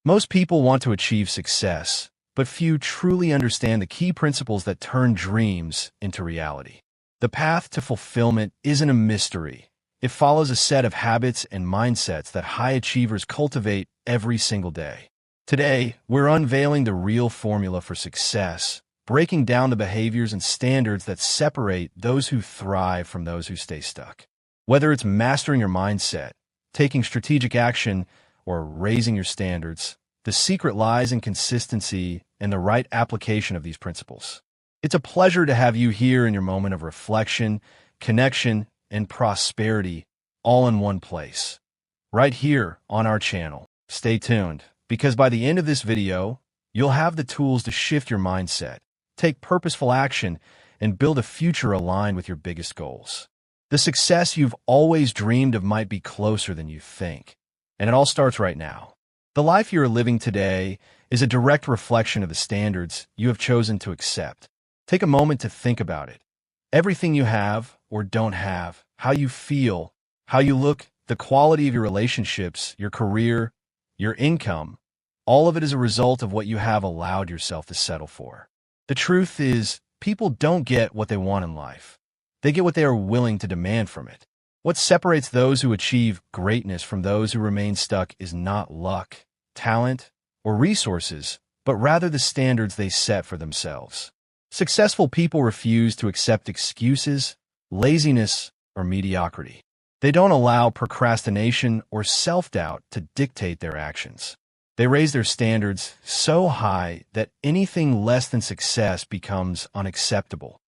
Most people want to achieve success, but few truly understand the key principles that turn dreams into reality. The path to fulfillment isn't a mystery. It follows a set of habits and mindsets that high achievers cultivate every single day. Today, we're unveiling the real formula for success, breaking down the behaviors and standards that separate those who thrive from those who stay stuck. Whether it's mastering your mindset, taking strategic action, or raising your standards, the secret lies in consistency and the right application of these principles. It's a pleasure to have you here in your moment of reflection, connection, and prosperity all in one place. Right here on our channel. Stay tuned, because by the end of this video, you'll have the tools to shift your mindset, take purposeful action, and build a future aligned with your biggest goals. The success you've always dreamed of might be closer than you think. And it all starts right now. The life you're living today is a direct reflection of the standards you have chosen to accept. Take a moment to think about it. Everything you have or don't have, how you feel, how you look, the quality of your relationships, your career, your income, all of it is a result of what you have allowed yourself to settle for. The truth is, people don't get what they want in life. They get what they are willing to demand from it. What separates those who achieve greatness from those who remain stuck is not luck, talent, or resources, but rather the standards they set for themselves. Successful people refuse to accept excuses, laziness, or mediocrity. They don't allow procrastination or self-doubt to dictate their actions. They raise their standards so high that anything less than success becomes unacceptable.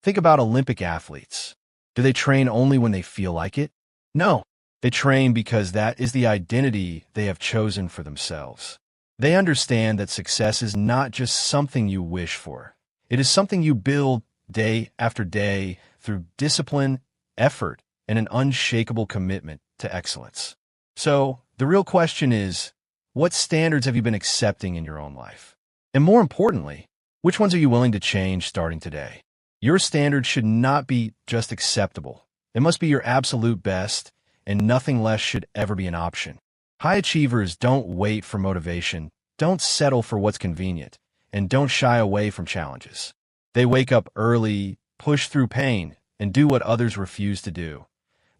Think about Olympic athletes. Do they train only when they feel like it? No. They train because that is the identity they have chosen for themselves. They understand that success is not just something you wish for. It is something you build day after day through discipline, effort, and an unshakable commitment to excellence. So, the real question is, what standards have you been accepting in your own life? And more importantly, which ones are you willing to change starting today? Your standard should not be just acceptable. It must be your absolute best, and nothing less should ever be an option. High achievers don't wait for motivation, don't settle for what's convenient, and don't shy away from challenges. They wake up early, push through pain, and do what others refuse to do.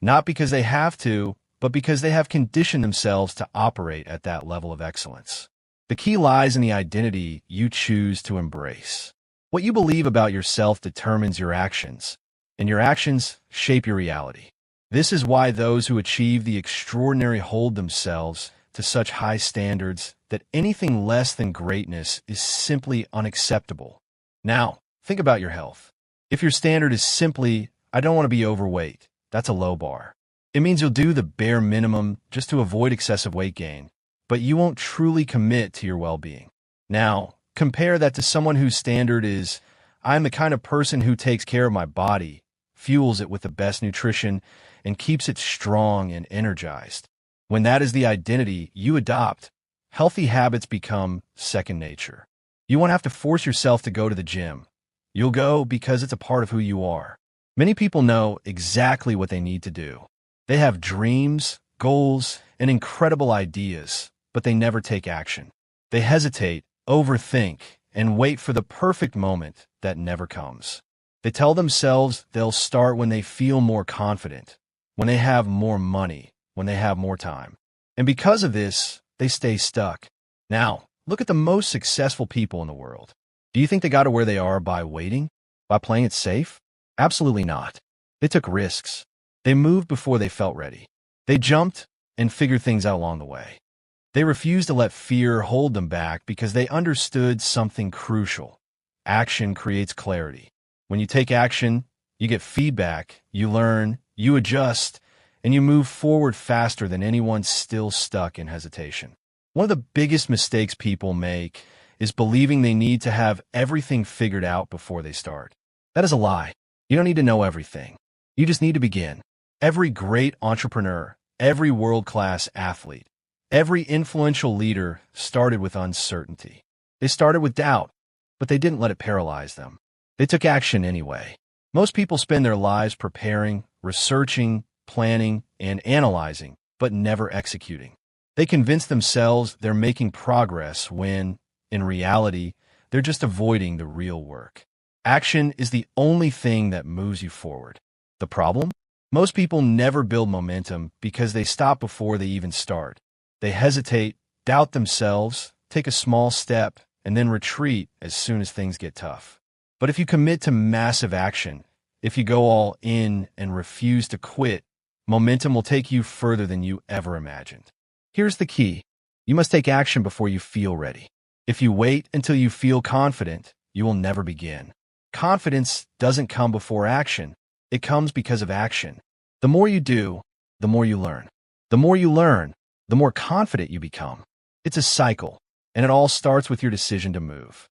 Not because they have to, but because they have conditioned themselves to operate at that level of excellence. The key lies in the identity you choose to embrace. What you believe about yourself determines your actions, and your actions shape your reality. This is why those who achieve the extraordinary hold themselves to such high standards that anything less than greatness is simply unacceptable. Now, think about your health. If your standard is simply, I don't want to be overweight, that's a low bar. It means you'll do the bare minimum just to avoid excessive weight gain, but you won't truly commit to your well-being. Now, compare that to someone whose standard is, I'm the kind of person who takes care of my body, fuels it with the best nutrition, and keeps it strong and energized. When that is the identity you adopt, healthy habits become second nature. You won't have to force yourself to go to the gym. You'll go because it's a part of who you are. Many people know exactly what they need to do. They have dreams, goals, and incredible ideas, but they never take action. They hesitate, overthink, and wait for the perfect moment that never comes. They tell themselves they'll start when they feel more confident, when they have more money, when they have more time. And because of this, they stay stuck. Now, look at the most successful people in the world. Do you think they got to where they are by waiting? By playing it safe? Absolutely not. They took risks. They moved before they felt ready. They jumped and figured things out along the way. They refused to let fear hold them back because they understood something crucial. Action creates clarity. When you take action, you get feedback, you learn, you adjust, and you move forward faster than anyone still stuck in hesitation. One of the biggest mistakes people make is believing they need to have everything figured out before they start. That is a lie. You don't need to know everything. You just need to begin. Every great entrepreneur, every world-class athlete, every influential leader started with uncertainty. They started with doubt, but they didn't let it paralyze them. They took action anyway. Most people spend their lives preparing, researching, planning, and analyzing, but never executing. They convince themselves they're making progress when, in reality, they're just avoiding the real work. Action is the only thing that moves you forward. The problem? Most people never build momentum because they stop before they even start. They hesitate, doubt themselves, take a small step, and then retreat as soon as things get tough. But if you commit to massive action, if you go all in and refuse to quit, momentum will take you further than you ever imagined. Here's the key. You must take action before you feel ready. If you wait until you feel confident, you will never begin. Confidence doesn't come before action. It comes because of action. The more you do, the more you learn. The more you learn, the more confident you become. It's a cycle, and it all starts with your decision to move.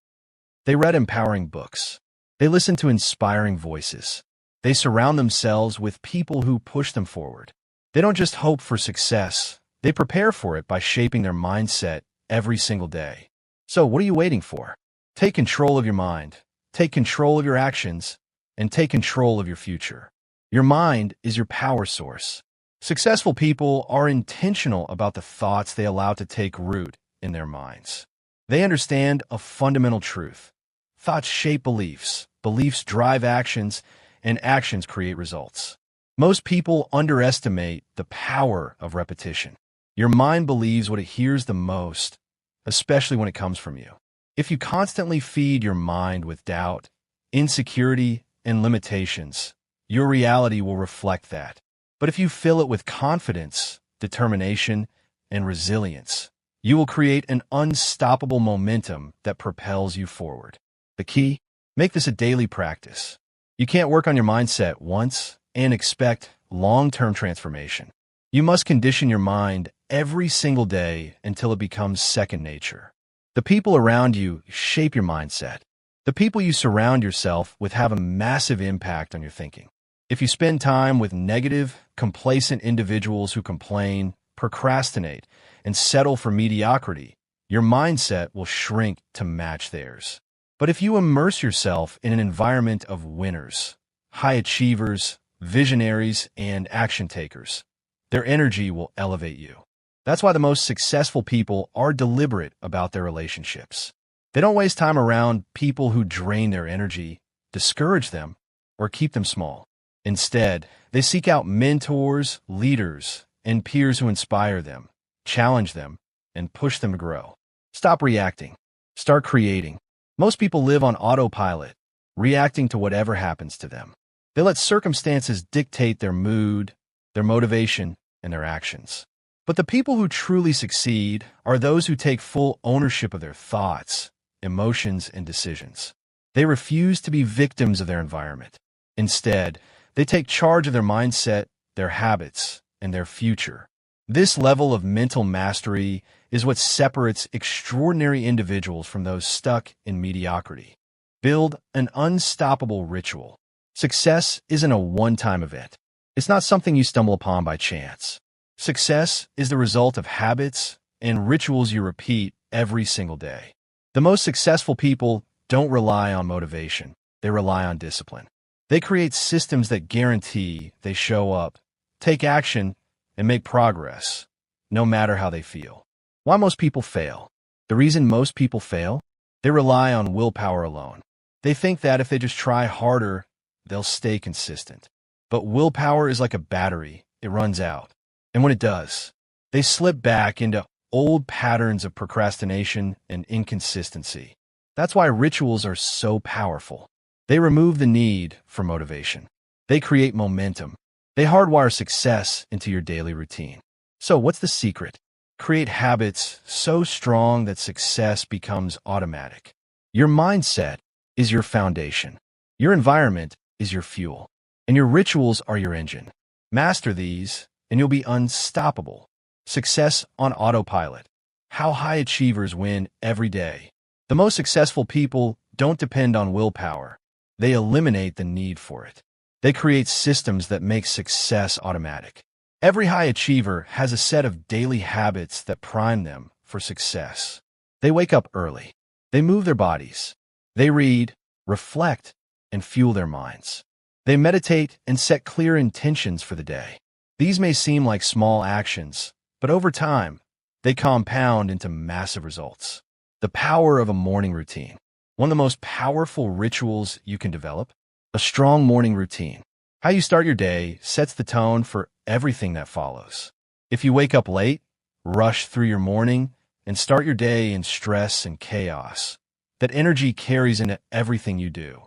They read empowering books. They listen to inspiring voices. They surround themselves with people who push them forward. They don't just hope for success. They prepare for it by shaping their mindset every single day. So what are you waiting for? Take control of your mind. Take control of your actions, and take control of your future. Your mind is your power source. Successful people are intentional about the thoughts they allow to take root in their minds. They understand a fundamental truth. Thoughts shape beliefs, beliefs drive actions, and actions create results. Most people underestimate the power of repetition. Your mind believes what it hears the most, especially when it comes from you. If you constantly feed your mind with doubt, insecurity, and limitations, your reality will reflect that. But if you fill it with confidence, determination, and resilience, you will create an unstoppable momentum that propels you forward. The key? Make this a daily practice. You can't work on your mindset once and expect long-term transformation. You must condition your mind every single day until it becomes second nature. The people around you shape your mindset. The people you surround yourself with have a massive impact on your thinking. If you spend time with negative, complacent individuals who complain, procrastinate, and settle for mediocrity, your mindset will shrink to match theirs. But if you immerse yourself in an environment of winners, high achievers, visionaries, and action takers, their energy will elevate you. That's why the most successful people are deliberate about their relationships. They don't waste time around people who drain their energy, discourage them, or keep them small. Instead, they seek out mentors, leaders, and peers who inspire them, challenge them, and push them to grow. Stop reacting. Start creating. Most people live on autopilot, reacting to whatever happens to them. They let circumstances dictate their mood, their motivation, and their actions. But the people who truly succeed are those who take full ownership of their thoughts, emotions, and decisions. They refuse to be victims of their environment. Instead, they take charge of their mindset, their habits, and their future. This level of mental mastery is what separates extraordinary individuals from those stuck in mediocrity. Build an unstoppable ritual. Success isn't a one-time event. It's not something you stumble upon by chance. Success is the result of habits and rituals you repeat every single day. The most successful people don't rely on motivation. They rely on discipline. They create systems that guarantee they show up, take action, and make progress, no matter how they feel. Why most people fail? The reason most people fail? They rely on willpower alone. They think that if they just try harder, they'll stay consistent. But willpower is like a battery. It runs out. And when it does, they slip back into old patterns of procrastination and inconsistency. That's why rituals are so powerful. They remove the need for motivation. They create momentum. They hardwire success into your daily routine. So what's the secret? Create habits so strong that success becomes automatic. Your mindset is your foundation. Your environment is your fuel. And your rituals are your engine. Master these, and you'll be unstoppable. Success on autopilot. How high achievers win every day. The most successful people don't depend on willpower. They eliminate the need for it. They create systems that make success automatic. Every high achiever has a set of daily habits that prime them for success. They wake up early. They move their bodies. They read, reflect, and fuel their minds. They meditate and set clear intentions for the day. These may seem like small actions, but over time, they compound into massive results. The power of a morning routine. One of the most powerful rituals you can develop, a strong morning routine. How you start your day sets the tone for everything that follows. If you wake up late, rush through your morning, and start your day in stress and chaos, that energy carries into everything you do.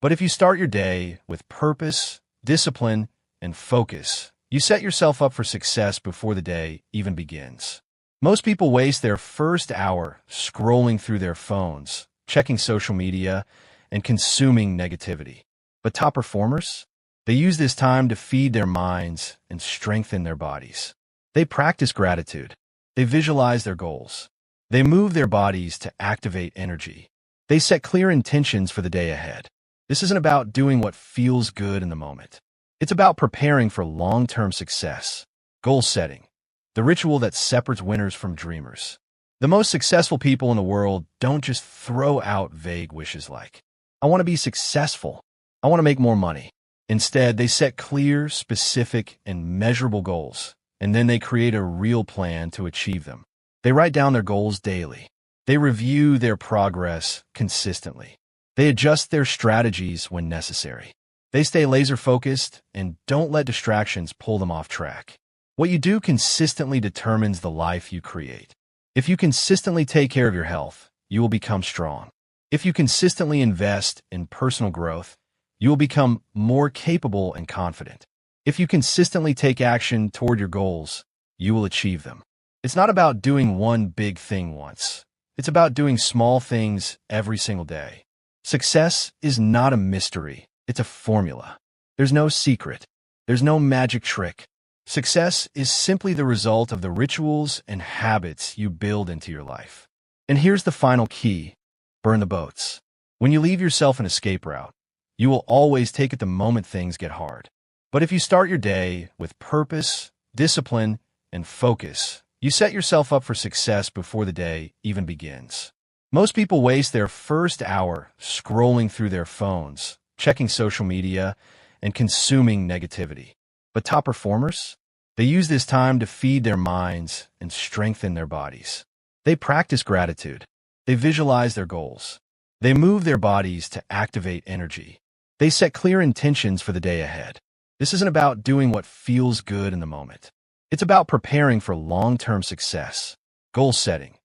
But if you start your day with purpose, discipline, and focus, you set yourself up for success before the day even begins. Most people waste their first hour scrolling through their phones, checking social media, and consuming negativity. But top performers? They use this time to feed their minds and strengthen their bodies. They practice gratitude. They visualize their goals. They move their bodies to activate energy. They set clear intentions for the day ahead. This isn't about doing what feels good in the moment. It's about preparing for long-term success. Goal setting, the ritual that separates winners from dreamers. The most successful people in the world don't just throw out vague wishes like, I want to be successful. I want to make more money. Instead, they set clear, specific, and measurable goals, and then they create a real plan to achieve them. They write down their goals daily. They review their progress consistently. They adjust their strategies when necessary. They stay laser-focused and don't let distractions pull them off track. What you do consistently determines the life you create. If you consistently take care of your health, you will become strong. If you consistently invest in personal growth, you will become more capable and confident. If you consistently take action toward your goals, you will achieve them. It's not about doing one big thing once. It's about doing small things every single day. Success is not a mystery. It's a formula. There's no secret. There's no magic trick. Success is simply the result of the rituals and habits you build into your life. And here's the final key: burn the boats. When you leave yourself an escape route, you will always take it the moment things get hard. But if you start your day with purpose, discipline, and focus, you set yourself up for success before the day even begins. Most people waste their first hour scrolling through their phones, checking social media, and consuming negativity. But top performers? They use this time to feed their minds and strengthen their bodies. They practice gratitude. They visualize their goals. They move their bodies to activate energy. They set clear intentions for the day ahead. This isn't about doing what feels good in the moment. It's about preparing for long-term success. Goal setting,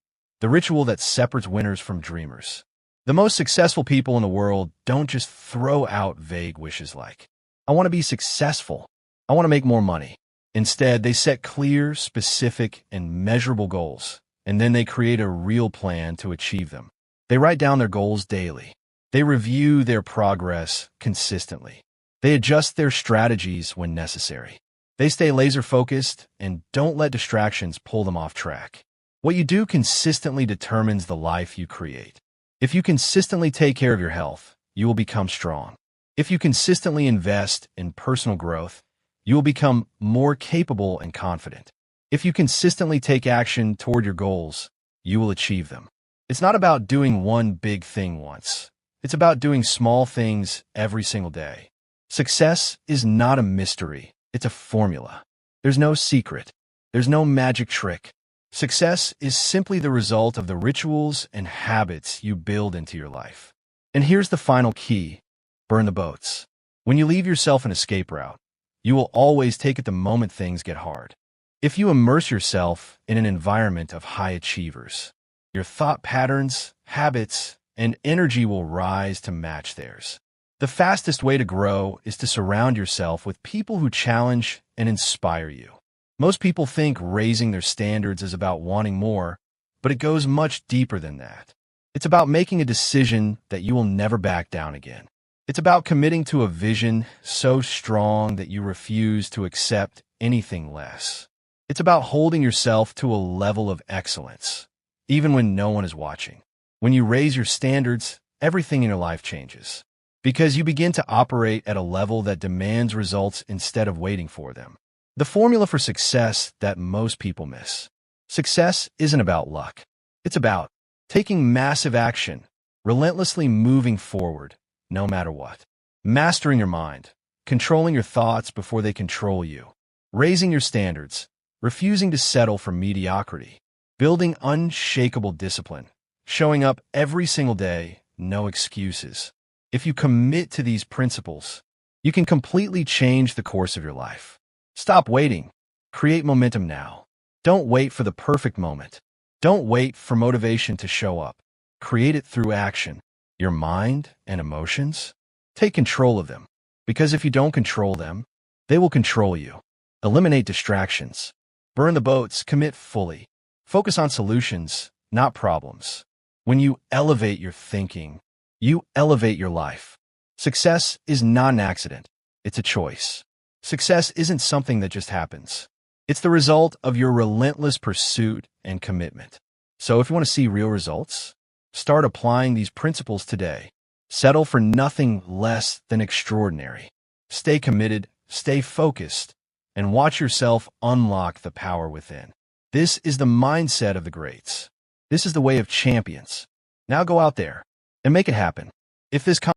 the ritual that separates winners from dreamers. The most successful people in the world don't just throw out vague wishes like, I want to be successful. I want to make more money. Instead, they set clear, specific, and measurable goals, and then they create a real plan to achieve them. They write down their goals daily. They review their progress consistently. They adjust their strategies when necessary. They stay laser-focused and don't let distractions pull them off track. What you do consistently determines the life you create. If you consistently take care of your health, you will become strong. If you consistently invest in personal growth, you will become more capable and confident. If you consistently take action toward your goals, you will achieve them. It's not about doing one big thing once. It's about doing small things every single day. Success is not a mystery. It's a formula. There's no secret. There's no magic trick. Success is simply the result of the rituals and habits you build into your life. And here's the final key: burn the boats. When you leave yourself an escape route, you will always take it the moment things get hard. If you immerse yourself in an environment of high achievers, your thought patterns, habits, and energy will rise to match theirs. The fastest way to grow is to surround yourself with people who challenge and inspire you. Most people think raising their standards is about wanting more, but it goes much deeper than that. It's about making a decision that you will never back down again. It's about committing to a vision so strong that you refuse to accept anything less. It's about holding yourself to a level of excellence, even when no one is watching. When you raise your standards, everything in your life changes, because you begin to operate at a level that demands results instead of waiting for them. The formula for success that most people miss. Success isn't about luck. It's about taking massive action, relentlessly moving forward, no matter what. Mastering your mind, controlling your thoughts before they control you. Raising your standards, refusing to settle for mediocrity. building unshakable discipline, showing up every single day, no excuses. If you commit to these principles, you can completely change the course of your life. Stop waiting. Create momentum now. Don't wait for the perfect moment. Don't wait for motivation to show up. Create it through action. Your mind and emotions? Take control of them. Because if you don't control them, they will control you. Eliminate distractions. Burn the boats, commit fully. Focus on solutions, not problems. When you elevate your thinking, you elevate your life. Success is not an accident. It's a choice. Success isn't something that just happens. It's the result of your relentless pursuit and commitment. So if you want to see real results, start applying these principles today. Settle for nothing less than extraordinary. Stay committed, stay focused, and watch yourself unlock the power within. This is the mindset of the greats. This is the way of champions. Now go out there and make it happen. If this